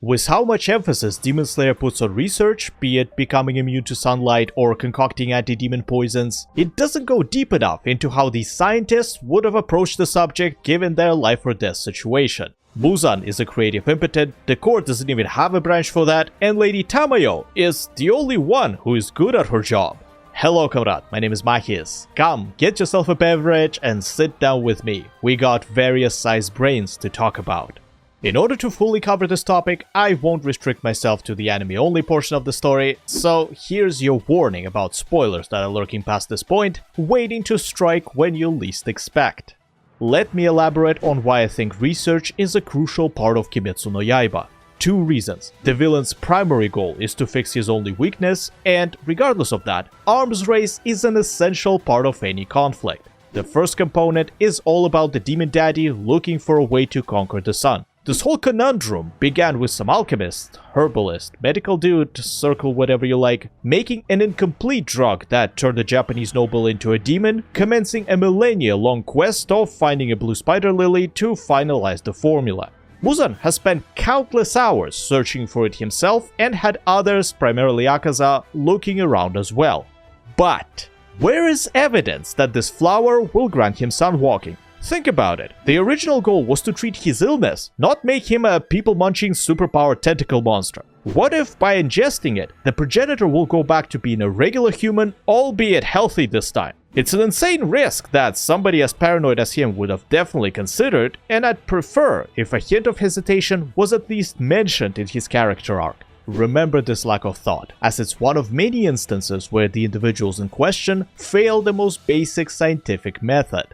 With how much emphasis Demon Slayer puts on research, be it becoming immune to sunlight or concocting anti-demon poisons, it doesn't go deep enough into how these scientists would have approached the subject given their life or death situation. Muzan is a creative impotent, the court doesn't even have a branch for that, and Lady Tamayo is the only one who is good at her job. Hello Comrade, my name is Mahis. Come, get yourself a beverage and sit down with me. We got various sized brains to talk about. In order to fully cover this topic, I won't restrict myself to the anime-only portion of the story, so here's your warning about spoilers that are lurking past this point, waiting to strike when you least expect. Let me elaborate on why I think research is a crucial part of Kimetsu no Yaiba. Two reasons. The villain's primary goal is to fix his only weakness, and regardless of that, arms race is an essential part of any conflict. The first component is all about the demon daddy looking for a way to conquer the sun. This whole conundrum began with some alchemist, herbalist, medical dude, circle whatever you like, making an incomplete drug that turned a Japanese noble into a demon, commencing a millennia-long quest of finding a blue spider lily to finalize the formula. Muzan has spent countless hours searching for it himself and had others, primarily Akaza, looking around as well. But where is evidence that this flower will grant him sun walking? Think about it. The original goal was to treat his illness, not make him a people-munching superpowered tentacle monster. What if by ingesting it, the progenitor will go back to being a regular human, albeit healthy this time? It's an insane risk that somebody as paranoid as him would have definitely considered, and I'd prefer if a hint of hesitation was at least mentioned in his character arc. Remember this lack of thought, as it's one of many instances where the individuals in question fail the most basic scientific method.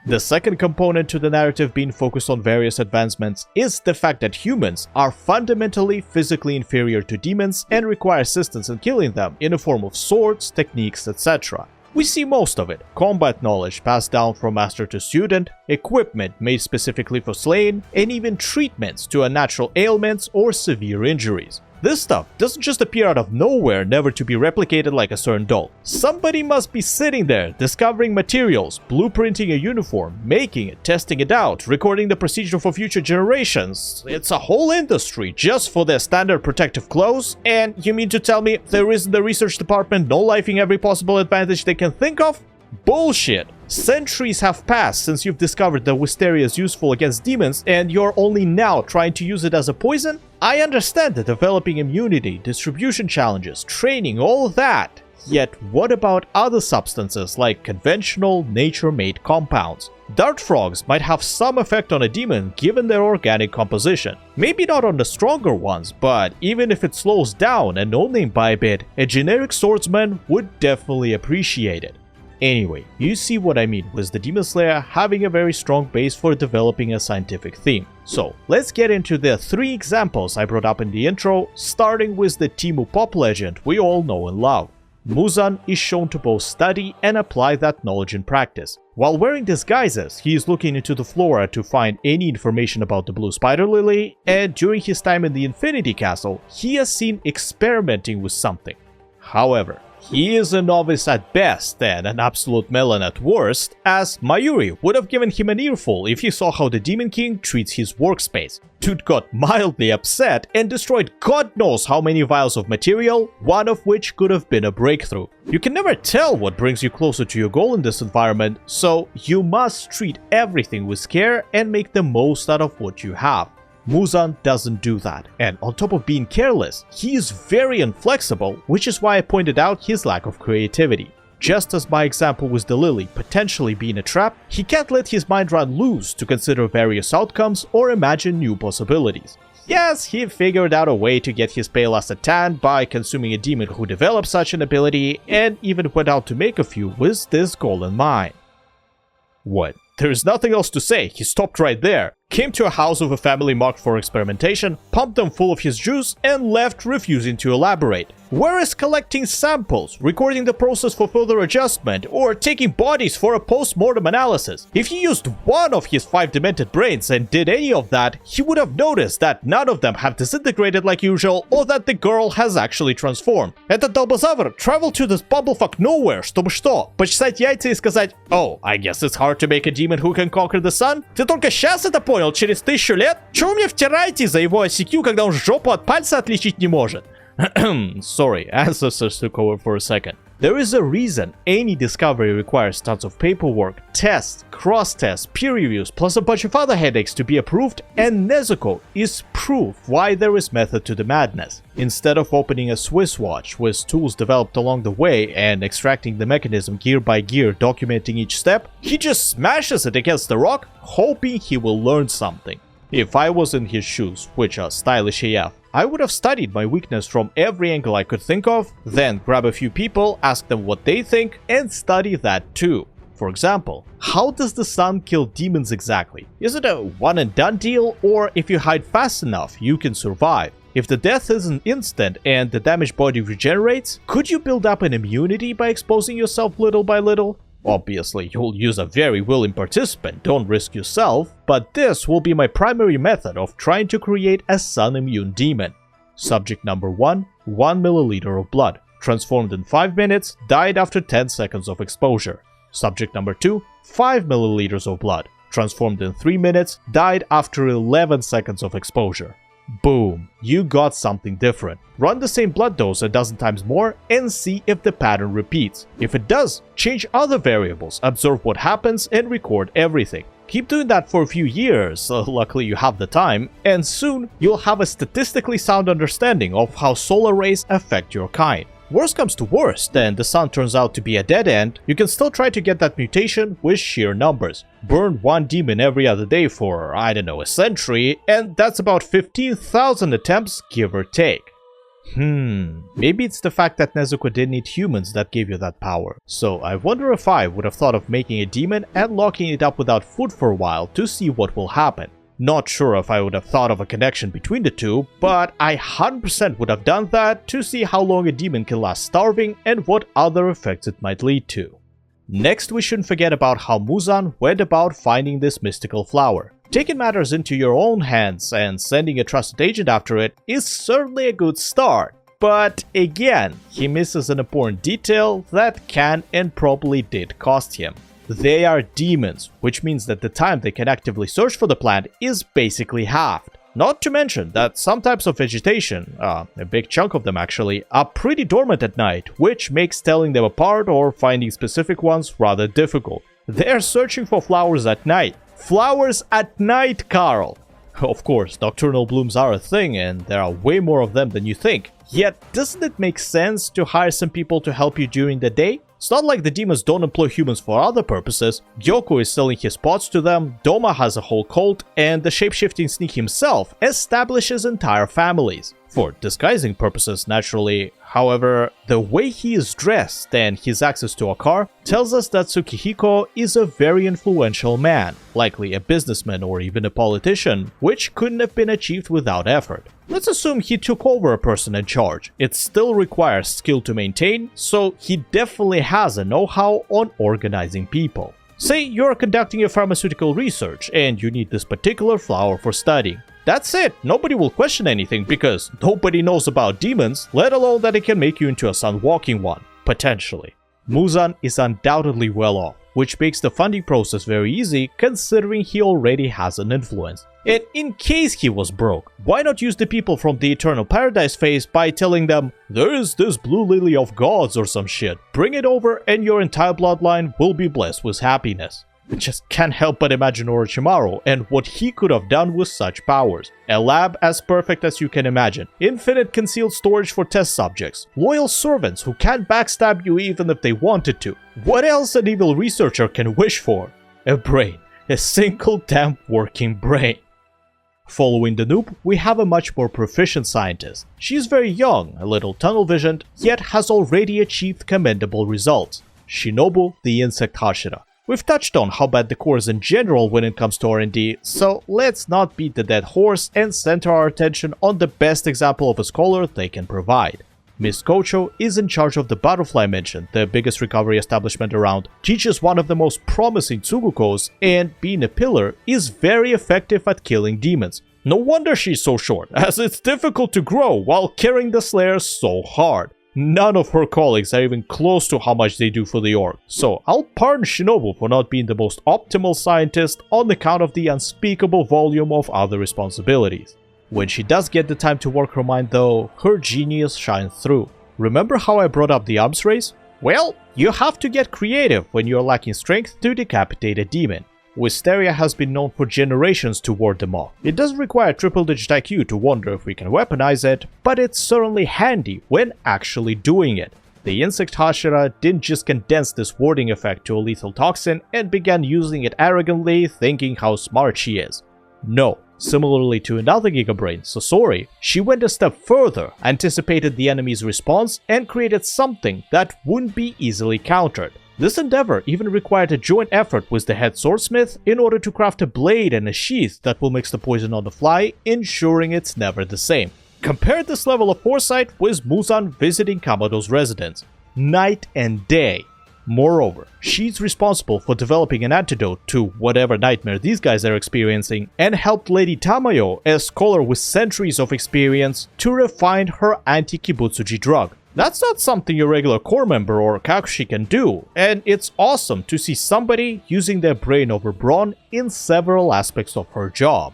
The second component to the narrative being focused on various advancements is the fact that humans are fundamentally physically inferior to demons and require assistance in killing them in the form of swords, techniques, etc. We see most of it: combat knowledge passed down from master to student, equipment made specifically for slaying, and even treatments to unnatural ailments or severe injuries. This stuff doesn't just appear out of nowhere, never to be replicated like a certain doll. Somebody must be sitting there, discovering materials, blueprinting a uniform, making it, testing it out, recording the procedure for future generations. It's a whole industry just for their standard protective clothes, and you mean to tell me there isn't the research department no-lifing every possible advantage they can think of? Bullshit! Centuries have passed since you've discovered that wisteria is useful against demons and you're only now trying to use it as a poison? I understand that developing immunity, distribution challenges, training, all that. Yet what about other substances like conventional, nature-made compounds? Dart frogs might have some effect on a demon given their organic composition. Maybe not on the stronger ones, but even if it slows down a no-name by a bit, a generic swordsman would definitely appreciate it. Anyway, you see what I mean with the Demon Slayer having a very strong base for developing a scientific theme. So, let's get into the three examples I brought up in the intro, starting with the Timu pop legend we all know and love. Muzan is shown to both study and apply that knowledge in practice. While wearing disguises, he is looking into the flora to find any information about the blue spider lily, and during his time in the Infinity Castle, he is seen experimenting with something. However, he is a novice at best and an absolute melon at worst, as Mayuri would have given him an earful if he saw how the Demon King treats his workspace. Dude got mildly upset and destroyed God knows how many vials of material, one of which could have been a breakthrough. You can never tell what brings you closer to your goal in this environment, so you must treat everything with care and make the most out of what you have. Muzan doesn't do that, and on top of being careless, he is very inflexible, which is why I pointed out his lack of creativity. Just as my example with the lily potentially being a trap, he can't let his mind run loose to consider various outcomes or imagine new possibilities. Yes, he figured out a way to get his pale ass a tan by consuming a demon who developed such an ability, and even went out to make a few with this goal in mind. What? There's nothing else to say, he stopped right there, came to a house of a family marked for experimentation, pumped them full of his juice, and left refusing to elaborate. Where is collecting samples, recording the process for further adjustment, or taking bodies for a post-mortem analysis? If he used one of his 5 demented brains and did any of that, he would have noticed that none of them have disintegrated like usual, or that the girl has actually transformed. Этот долбозавр traveled to this bumblefuck nowhere, чтобы что? Почесать яйца и сказать: "Oh, I guess it's hard to make a demon who can conquer the sun"? Ты только сейчас это понял, через 1000 лет? Чего вы мне втираете за его ICQ, когда он жопу от пальца отличить не может? Sorry, ancestors took over for a second. There is a reason any discovery requires tons of paperwork, tests, cross-tests, peer reviews, plus a bunch of other headaches to be approved, and Nezuko is proof why there is method to the madness. Instead of opening a Swiss watch with tools developed along the way and extracting the mechanism gear by gear, documenting each step, he just smashes it against the rock, hoping he will learn something. If I was in his shoes, which are stylish AF, I would have studied my weakness from every angle I could think of, then grab a few people, ask them what they think, and study that too. For example, how does the sun kill demons exactly? Is it a one and done deal, or if you hide fast enough, you can survive? If the death isn't instant and the damaged body regenerates, could you build up an immunity by exposing yourself little by little? Obviously, you'll use a very willing participant, don't risk yourself, but this will be my primary method of trying to create a sun-immune demon. Subject number 1, 1 milliliter of blood, transformed in 5 minutes, died after 10 seconds of exposure. Subject number 2, 5 milliliters of blood, transformed in 3 minutes, died after 11 seconds of exposure. Boom, you got something different. Run the same blood dose a dozen times more and see if the pattern repeats. If it does, change other variables, observe what happens, and record everything. Keep doing that for a few years, luckily you have the time, and soon you'll have a statistically sound understanding of how solar rays affect your kind. Worst comes to worst, and the sun turns out to be a dead end, you can still try to get that mutation with sheer numbers. Burn one demon every other day for, I don't know, a century, and that's about 15,000 attempts, give or take. Maybe it's the fact that Nezuko didn't eat humans that gave you that power. So I wonder if I would have thought of making a demon and locking it up without food for a while to see what will happen. Not sure if I would have thought of a connection between the two, but I 100% would have done that to see how long a demon can last starving and what other effects it might lead to. Next, we shouldn't forget about how Muzan went about finding this mystical flower. Taking matters into your own hands and sending a trusted agent after it is certainly a good start. But again, he misses an important detail that can and probably did cost him. They are demons, which means that the time they can actively search for the plant is basically halved. Not to mention that some types of vegetation, a big chunk of them actually, are pretty dormant at night, which makes telling them apart or finding specific ones rather difficult. They're searching for flowers at night. Flowers at night, Carl! Of course, nocturnal blooms are a thing, and there are way more of them than you think. Yet, doesn't it make sense to hire some people to help you during the day? It's not like the demons don't employ humans for other purposes. Gyoko is selling his pots to them, Doma has a whole cult, and the shapeshifting sneak himself establishes entire families. For disguising purposes, naturally. However, the way he is dressed and his access to a car tells us that Tsukihiko is a very influential man, likely a businessman or even a politician, which couldn't have been achieved without effort. Let's assume he took over a person in charge. It still requires skill to maintain, so he definitely has a know-how on organizing people. Say you're conducting your pharmaceutical research and you need this particular flower for studying. That's it, nobody will question anything because nobody knows about demons, let alone that it can make you into a sun-walking one, potentially. Muzan is undoubtedly well off, which makes the funding process very easy considering he already has an influence. And in case he was broke, why not use the people from the Eternal Paradise phase by telling them, there is this blue lily of gods or some shit, bring it over and your entire bloodline will be blessed with happiness. I just can't help but imagine Orochimaru and what he could have done with such powers. A lab as perfect as you can imagine, infinite concealed storage for test subjects, loyal servants who can't backstab you even if they wanted to. What else an evil researcher can wish for? A brain. A single damn working brain. Following the noob, we have a much more proficient scientist. She is very young, a little tunnel-visioned, yet has already achieved commendable results. Shinobu, the insect Hashira. We've touched on how bad the core is in general when it comes to R&D, so let's not beat the dead horse and center our attention on the best example of a scholar they can provide. Miss Kocho is in charge of the Butterfly Mansion, the biggest recovery establishment around, teaches one of the most promising Tsugukos, and being a pillar, is very effective at killing demons. No wonder she's so short, as it's difficult to grow while carrying the Slayer so hard. None of her colleagues are even close to how much they do for the org, so I'll pardon Shinobu for not being the most optimal scientist on account of the unspeakable volume of other responsibilities. When she does get the time to work her mind though, her genius shines through. Remember how I brought up the arms race? Well, you have to get creative when you're lacking strength to decapitate a demon. Wisteria has been known for generations to ward them off. It doesn't require triple-digit IQ to wonder if we can weaponize it, but it's certainly handy when actually doing it. The insect Hashira didn't just condense this warding effect to a lethal toxin and began using it arrogantly, thinking how smart she is. No. Similarly to another Gigabrain, Sasori, she went a step further, anticipated the enemy's response, and created something that wouldn't be easily countered. This endeavor even required a joint effort with the head swordsmith in order to craft a blade and a sheath that will mix the poison on the fly, ensuring it's never the same. Compare this level of foresight with Muzan visiting Kamado's residence. Night and day. Moreover, she's responsible for developing an antidote to whatever nightmare these guys are experiencing, and helped Lady Tamayo, a scholar with centuries of experience, to refine her anti-kibutsuji drug. That's not something a regular core member or Kakushi can do, and it's awesome to see somebody using their brain over brawn in several aspects of her job.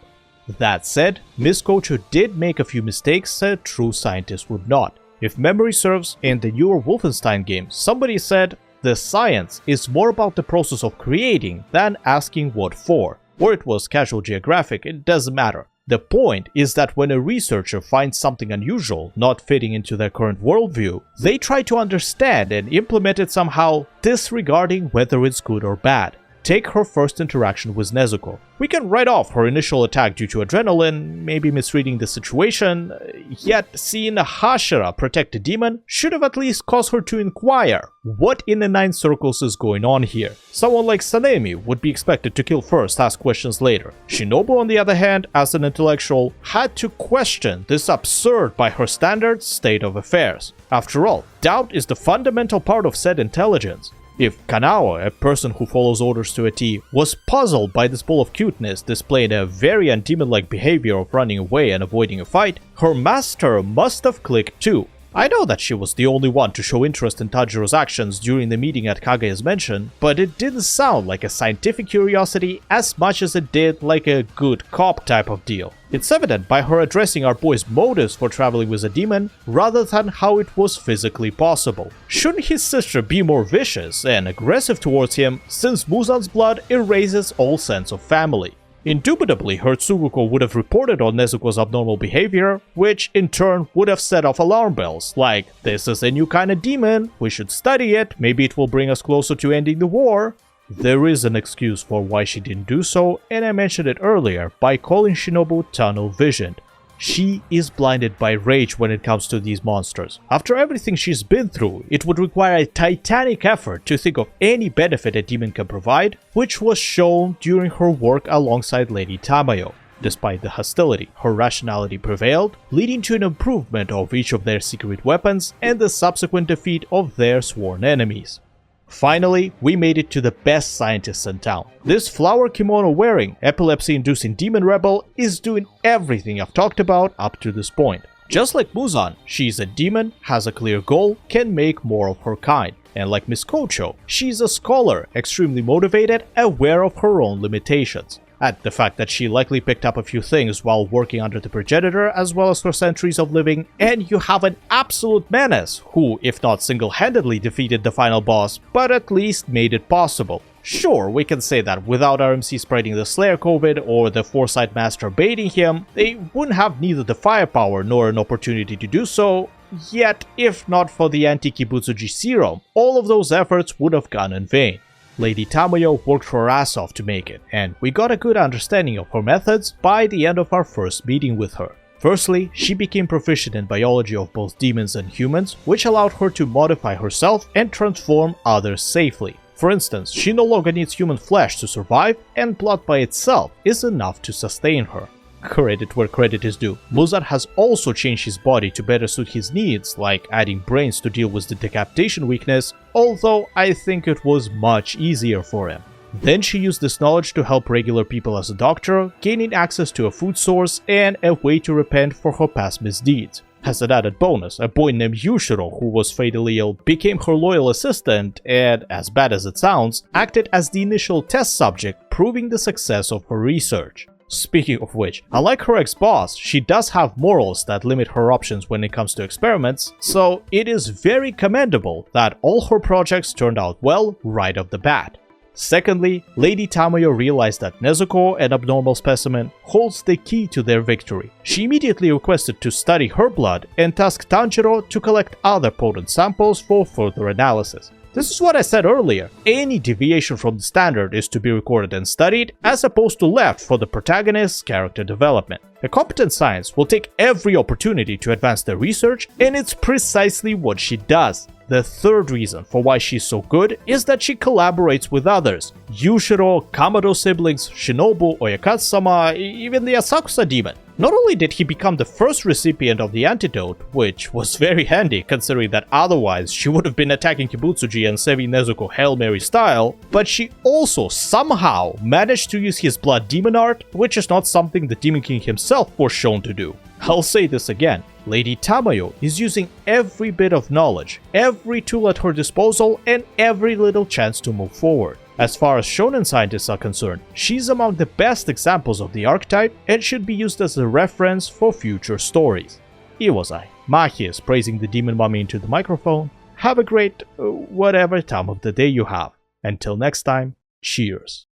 That said, Miss Kocho did make a few mistakes a true scientist would not. If memory serves, in the newer Wolfenstein game, somebody said, "The science is more about the process of creating than asking what for." Or it was Casual Geographic, it doesn't matter. The point is that when a researcher finds something unusual, not fitting into their current worldview, they try to understand and implement it somehow, disregarding whether it's good or bad. Take her first interaction with Nezuko. We can write off her initial attack due to adrenaline, maybe misreading the situation, yet seeing a Hashira protect a demon should have at least caused her to inquire what in the nine circles is going on here. Someone like Sanemi would be expected to kill first, ask questions later. Shinobu, on the other hand, as an intellectual, had to question this absurd by her standards state of affairs. After all, doubt is the fundamental part of said intelligence. If Kanao, a person who follows orders to a T, was puzzled by this ball of cuteness displaying a very undemon-like behavior of running away and avoiding a fight, her master must have clicked too. I know that she was the only one to show interest in Tajiro's actions during the meeting at Kage's mansion, but it didn't sound like a scientific curiosity as much as it did like a good cop type of deal. It's evident by her addressing our boy's motives for traveling with a demon, rather than how it was physically possible. Shouldn't his sister be more vicious and aggressive towards him, since Muzan's blood erases all sense of family? Indubitably, her Tsuguko would have reported on Nezuko's abnormal behavior, which in turn would have set off alarm bells, like, "This is a new kind of demon, we should study it, maybe it will bring us closer to ending the war." There is an excuse for why she didn't do so, and I mentioned it earlier by calling Shinobu tunnel-visioned. She is blinded by rage when it comes to these monsters. After everything she's been through, it would require a titanic effort to think of any benefit a demon can provide, which was shown during her work alongside Lady Tamayo. Despite the hostility, her rationality prevailed, leading to an improvement of each of their secret weapons and the subsequent defeat of their sworn enemies. Finally, we made it to the best scientist in town. This flower kimono wearing, epilepsy-inducing demon rebel is doing everything I've talked about up to this point. Just like Muzan, she's a demon, has a clear goal, can make more of her kind. And like Miss Kocho, she's a scholar, extremely motivated, aware of her own limitations. Add the fact that she likely picked up a few things while working under the progenitor as well as her centuries of living, and you have an absolute menace who, if not single-handedly defeated the final boss, but at least made it possible. Sure, we can say that without RMC spreading the Slayer COVID or the Foresight Master baiting him, they wouldn't have neither the firepower nor an opportunity to do so, yet if not for the anti-Kibutsuji serum, all of those efforts would have gone in vain. Lady Tamayo worked her ass off to make it, and we got a good understanding of her methods by the end of our first meeting with her. Firstly, she became proficient in biology of both demons and humans, which allowed her to modify herself and transform others safely. For instance, she no longer needs human flesh to survive, and blood by itself is enough to sustain her. Credit where credit is due. Muzan has also changed his body to better suit his needs, like adding brains to deal with the decapitation weakness, although I think it was much easier for him. Then she used this knowledge to help regular people as a doctor, gaining access to a food source and a way to repent for her past misdeeds. As an added bonus, a boy named Yushiro, who was fatally ill, became her loyal assistant and, as bad as it sounds, acted as the initial test subject, proving the success of her research. Speaking of which, unlike her ex-boss, she does have morals that limit her options when it comes to experiments, so it is very commendable that all her projects turned out well right off the bat. Secondly, Lady Tamayo realized that Nezuko, an abnormal specimen, holds the key to their victory. She immediately requested to study her blood and tasked Tanjiro to collect other potent samples for further analysis. This is what I said earlier, any deviation from the standard is to be recorded and studied, as opposed to left for the protagonist's character development. A competent science will take every opportunity to advance their research, and it's precisely what she does. The third reason for why she's so good is that she collaborates with others. Yushiro, Kamado siblings, Shinobu, Oyakatsu-sama, even the Asakusa demon. Not only did he become the first recipient of the antidote, which was very handy considering that otherwise she would have been attacking Kibutsuji and saving Nezuko Hail Mary style, but she also somehow managed to use his blood demon art, which is not something the Demon King himself was shown to do. I'll say this again, Lady Tamayo is using every bit of knowledge, every tool at her disposal, and every little chance to move forward. As far as shonen scientists are concerned, she's among the best examples of the archetype and should be used as a reference for future stories. Here was I, Machias, praising the demon mummy into the microphone. Have a great, whatever time of the day you have. Until next time, cheers.